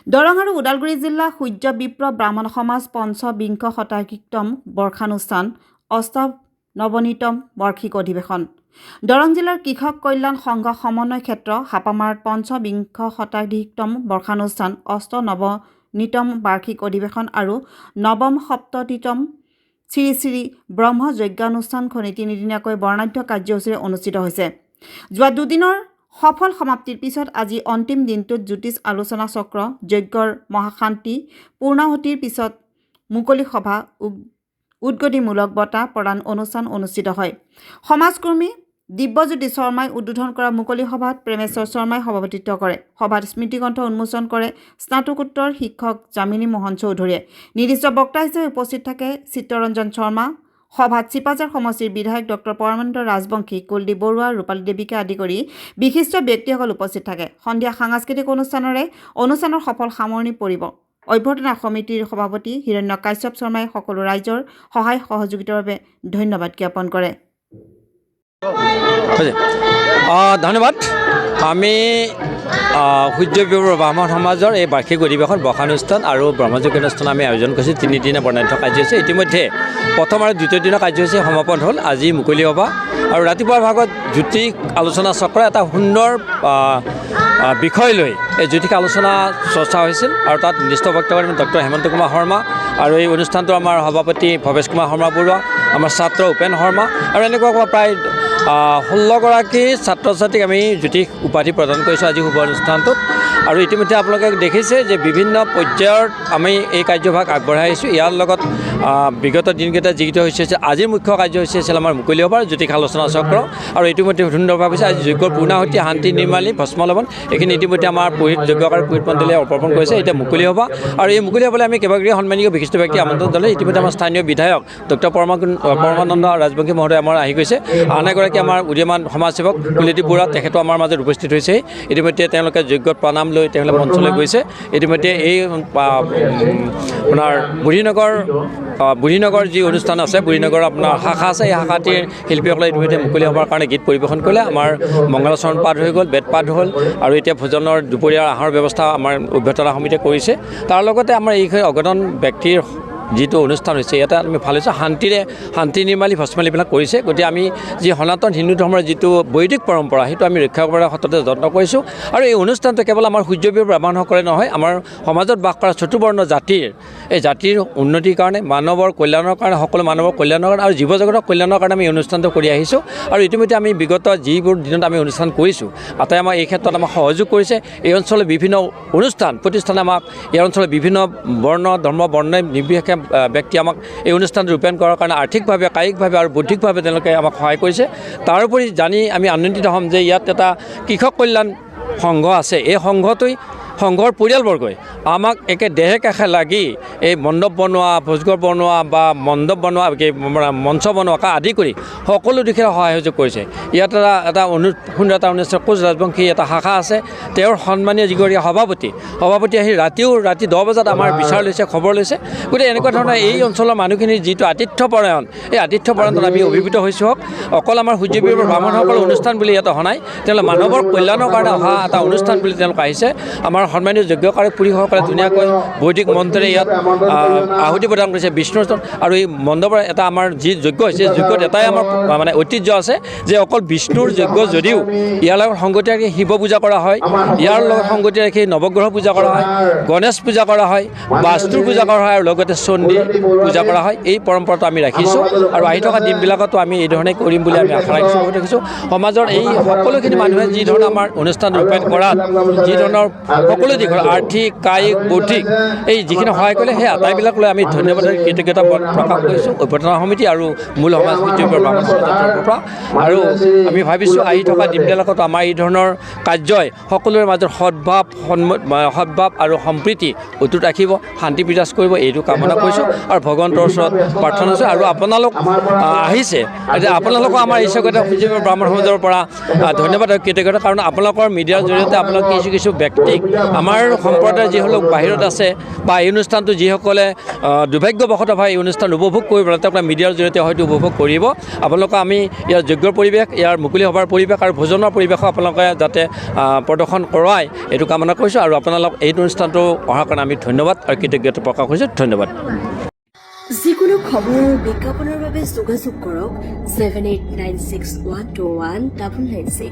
দৰং আৰু ওদালগুৰি জিলা সূৰ্য বিপ্ৰ ব্ৰাহ্মণ সমাজ পঞ্চবিংশ শতাধিকতম বৰ্ষানুষ্ঠান অষ্টনৱনীতম বাৰ্ষিক অধিৱেশন দৰং জিলাৰ কৃষক কল্যাণ সংঘ সমন্বয় ক্ষেত্ৰ হাপামাৰত পঞ্চবিংশ শতাধিকতম বৰ্ষানুষ্ঠান অষ্টনৱনীতম বাৰ্ষিক অধিৱেশন আৰু নৱম সপ্ততিতম শ্ৰী শ্ৰী ব্ৰহ্ম যজ্ঞানুষ্ঠানখনি তিনিদিনীয়াকৈ বৰ্ণাঢ্য কাৰ্যসূচীৰে অনুষ্ঠিত হৈছে। যোৱা দুদিনৰ সফল সমাপ্তিৰ পিছত আজি অন্তিম দিনটোত জ্যোতিষ আলোচনা চক্ৰ যজ্ঞৰ মহাশান্তি পূৰ্ণাহুতিৰ পিছত মুকলি সভা উদ্গনিমূলক বঁটা প্ৰদান অনুষ্ঠান অনুষ্ঠিত হয়। সমাজকৰ্মী দিব্যজ্যোতি শৰ্মাই উদ্বোধন কৰা মুকলি সভাত প্ৰেমেশ্বৰ শৰ্মাই সভাপতিত্ব কৰে। সভাত স্মৃতিগ্ৰন্থ উন্মোচন কৰে স্নাতকোত্তৰ শিক্ষক জামিনী মোহন চৌধুৰীয়ে। নিৰ্দিষ্ট বক্তা হিচাপে উপস্থিত থাকে চিত্তৰঞ্জন শৰ্মা। সভাত চিপাঝাৰ সমষ্টিৰ বিধায়ক ডক্টৰ পৰমানন্দ ৰাজবংশী, কুলদীপ বৰুৱা, ৰূপালী দেৱীকে আদি কৰি বিশিষ্ট ব্যক্তিসকল উপস্থিত থাকে। সন্ধিয়া সাংস্কৃতিক অনুষ্ঠানৰ সফল সামৰণি পৰিব। অভ্যৰ্থনা সমিতিৰ সভাপতি হিৰণ্য কাশ্যপ শৰ্মাই সকলো ৰাইজৰ সহায় সহযোগিতাৰ বাবে ধন্যবাদ জ্ঞাপন কৰে। ধন্যবাদ। আমি সূৰ্য বিপ্ৰ ব্ৰাহ্মণ সমাজৰ এই বাৰ্ষিক অধিৱেশন বৰ্ষানুষ্ঠান আৰু ব্ৰহ্মযজ্ঞ অনুষ্ঠান আমি আয়োজন কৰিছোঁ। তিনিদিনীয়া বৰ্ণাঢ্য কাৰ্যসূচী ইতিমধ্যে প্ৰথম আৰু দ্বিতীয় দিনৰ কাৰ্যসূচী সমাপন হ'ল। আজি মুকলি সভা আৰু ৰাতিপুৱাৰ ভাগত জ্যোতিষ আলোচনা চক্ৰ এটা সুন্দৰ বিষয় লৈ এই জ্যোতিষ আলোচনা চৰ্চা হৈছিল আৰু তাত নিৰ্দিষ্ট বক্তব্য ডক্টৰ হেমন্ত কুমাৰ শৰ্মা আৰু এই অনুষ্ঠানটো আমাৰ সভাপতি ভৱেশ কুমাৰ শৰ্মা বৰুৱা, আমাৰ ছাত্ৰ উপেন শৰ্মা আৰু এনেকুৱা প্ৰায় 16গৰাকী ছাত্ৰ ছাত্ৰীক আমি জ্যোতিষ উপাধি প্ৰদান কৰিছোঁ আজি শুভ অনুষ্ঠানটোত। আৰু ইতিমধ্যে আপোনালোকে দেখিছে যে বিভিন্ন পৰ্যায়ত আমি এই কাৰ্যভাগ আগবঢ়াই আহিছোঁ। ইয়াৰ লগত বিগত দিনকেইটা যিকেইটা হৈছে আজিৰ মুখ্য কাৰ্যসূচী আছিল আমাৰ মুকলি সভাৰ জ্যোতিষ আলোচনা চক্ৰ আৰু ইতিমধ্যে সুন্দৰভাৱে হৈছে। আজি যজ্ঞৰ পূৰ্ণাহুতি, শান্তি নিৰ্মালী, ভস্মলৱন এইখিনি ইতিমধ্যে আমাৰ যজ্ঞকাৰী পুৰোহিত মণ্ডলীয়ে অৰ্পণ কৰিছে। এতিয়া মুকলি সভা আৰু এই মুকলি সভালৈ আমি কেইবাগৰাকী সন্মানীয় বিশিষ্ট ব্যক্তি আমন্ত্ৰণ জনালে। ইতিমধ্যে আমাৰ স্থানীয় বিধায়ক ডক্টৰ পৰমানন্দ ৰাজবংশী মহোদয় আমাৰ আহি গৈছে। আন এগৰাকী আমাৰ উদীয়মান সমাজসেৱক কুলদীপ বৰুৱা, তেখেতো আমাৰ মাজত উপস্থিত হৈছে। ইতিমধ্যে তেওঁলোকে যজ্ঞত প্ৰণাম লৈ তেওঁলোকে মঞ্চলৈ গৈছে। ইতিমধ্যে এই আপোনাৰ বুঢ়ীনগৰ যি অনুষ্ঠান আছে, বুঢ়ীনগৰ আপোনাৰ শাখা আছে, এই শাখাটিৰ শিল্পীসকলে ইতিমধ্যে মুকলি সভাৰ কাৰণে গীত পৰিৱেশন কৰিলে। আমাৰ মংগলাচৰণ পাঠ হৈ গ'ল, বেদ পাঠ হ'ল আৰু এতিয়া ভোজনৰ দুপৰীয়াৰ আহাৰৰ ব্যৱস্থা আমাৰ অভ্যৰ্থনা সমিতিয়ে কৰিছে। তাৰ লগতে আমাৰ এই অগণন ব্যক্তিৰ যিটো অনুষ্ঠান হৈছে ইয়াতে আমি ভাল হৈছে, শান্তি নিৰ্মালী ভস্মালীবিলাক কৰিছে। গতিকে আমি যি সনাতন হিন্দু ধৰ্মৰ যিটো বৈদিক পৰম্পৰা সেইটো আমি ৰক্ষা কৰাৰ ক্ষেত্ৰতে যত্ন কৰিছোঁ। আৰু এই অনুষ্ঠানটো কেৱল আমাৰ সূৰ্য বিপ্ৰ ব্ৰাহ্মণসকলে নহয়, আমাৰ সমাজত বাস কৰা চতুৰ্বৰ্ণ জাতিৰ এই জাতিৰ উন্নতিৰ কাৰণে, মানৱৰ কল্যাণৰ কাৰণে, সকলো মানৱৰ কল্যাণৰ কাৰণে আৰু জীৱ জগতৰ কল্যাণৰ কাৰণে আমি এই অনুষ্ঠানটো কৰি আহিছোঁ। আৰু ইতিমধ্যে আমি বিগত যিবোৰ দিনত আমি অনুষ্ঠান কৰিছোঁ আটাই আমাৰ এই ক্ষেত্ৰত আমাক সহযোগ কৰিছে। এই অঞ্চলৰ বিভিন্ন অনুষ্ঠান প্ৰতিষ্ঠানে আমাক এই অঞ্চলৰ বিভিন্ন বৰ্ণ ধৰ্ম বৰ্ণ নিৰ্বিশেষে ব্যক্তি আমাক এই অনুষ্ঠানটো ৰূপায়ণ কৰাৰ কাৰণে আৰ্থিকভাৱে, কায়িকভাৱে আৰু বৌদ্ধিকভাৱে তেওঁলোকে আমাক সহায় কৰিছে। তাৰোপৰি জানি আমি আনন্দিত হ'ম যে ইয়াত এটা কৃষক কল্যাণ সংঘ আছে। এই সংঘৰ পৰিয়ালবৰ্গই আমাক একে দেহে কাষে লাগি এই মণ্ডপ বনোৱা, ভোজঘৰ বনোৱা বা মণ্ডপ বনোৱা, মঞ্চ বনোৱা আদি কৰি সকলো দিশে সহায় সহযোগ কৰিছে। ইয়াত এটা সুন্দৰ এটা অনুষ্ঠান কোচ ৰাজবংশী এটা শাখা আছে, তেওঁৰ সন্মানীয় যিগৰাকী সভাপতি আহি ৰাতি 10 বজাত আমাৰ বিচাৰ লৈছে, খবৰ লৈছে। গতিকে এনেকুৱা ধৰণৰ এই অঞ্চলৰ মানুহখিনিৰ যিটো আতিথ্যপৰায়ণ, এই আতিথ্যপৰায়ণত আমি অভিভূত হৈছোঁ। অকল আমাৰ সূৰ্য বিপ্ৰ ব্ৰাহ্মণসকলৰ অনুষ্ঠান বুলি ইয়াত অহা নাই, তেওঁলোকে মানৱৰ কল্যাণৰ কাৰণে অহা এটা অনুষ্ঠান বুলি তেওঁলোক আহিছে। আমাৰ সন্মানীয় যজ্ঞকাৰী পুৰুষসকলে ধুনীয়াকৈ বৈদিক মন্ত্ৰে ইয়াত আহুতি প্ৰদান কৰিছে বিষ্ণুৰ। আৰু এই মণ্ডপৰ এটা আমাৰ যি যজ্ঞ হৈছে, যজ্ঞত এটাই আমাৰ মানে ঐতিহ্য আছে যে অকল বিষ্ণুৰ যজ্ঞ যদিও ইয়াৰ লগত সংগতি ৰাখি শিৱ পূজা কৰা হয়, ইয়াৰ লগত সংগতি ৰাখি নৱগ্ৰহ পূজা কৰা হয়, গণেশ পূজা কৰা হয়, বাস্তুৰ পূজা কৰা হয় আৰু লগতে চণ্ডী পূজা কৰা হয়। এই পৰম্পৰাটো আমি ৰাখিছোঁ আৰু আহি থকা দিনবিলাকতো আমি এই ধৰণে কৰিম বুলি আমি আশা ৰাখিছোঁ। সমাজৰ এই সকলোখিনি মানুহে যি ধৰণে আমাৰ অনুষ্ঠান ৰূপায়ণ কৰাত যি ধৰণৰ সকলো দিশৰ আৰ্থিক, কায়িক, বৌদ্ধিক এই যিখিনি সহায় কৰিলে সেই আটাইবিলাক লৈ আমি ধন্যবাদ কৃতজ্ঞতা প্ৰকাশ কৰিছোঁ অভ্যৰ্থনা সমিতি আৰু মূল সমাজ ব্ৰাহ্মণ সমাজৰ পৰা। আৰু আমি ভাবিছোঁ আহি থকা দিনবিলাকতো আমাৰ এই ধৰণৰ কাৰ্যই সকলোৰে মাজত সদ্ভাৱ আৰু সম্প্ৰীতি অটুট ৰাখিব, শান্তি বিৰাজ কৰিব, এইটো কামনা কৰিছোঁ আৰু ভগৱন্তৰ ওচৰত প্ৰাৰ্থনা কৰিছোঁ। আৰু আপোনালোক আহিছে, এতিয়া আপোনালোকক আমাৰ ঈশ্বৰগত সূৰ্য ব্ৰাহ্মণ সমাজৰ পৰা ধন্যবাদ আৰু কৃতজ্ঞতা, কাৰণ আপোনালোকৰ মিডিয়াৰ জৰিয়তে আপোনালোক কিছু ব্যক্তিক আমাৰ সম্প্ৰদায়ৰ যি লোক বাহিৰত আছে বা এই অনুষ্ঠানটো যিসকলে দুৰ্ভাগ্যবশতঃ এই অনুষ্ঠান উপভোগ কৰিব তেওঁলোকে মিডিয়াৰ জৰিয়তে হয়তো উপভোগ কৰিব আপোনালোকে আমি ইয়াৰ যোগ্য পৰিৱেশ ইয়াৰ মুকলি সভাৰ পৰিৱেশ আৰু ভোজনৰ পৰিৱেশো আপোনালোকে যাতে প্ৰদৰ্শন কৰোৱায় এইটো কামনা কৰিছোঁ আৰু আপোনালোক এই অনুষ্ঠানটো অহাৰ কাৰণে আমি ধন্যবাদ আৰু কৃতজ্ঞতা প্ৰকাশ কৰিছোঁ ধন্যবাদ যিকোনো খবৰ আৰু বিজ্ঞাপনৰ বাবে যোগাযোগ কৰক 7896121996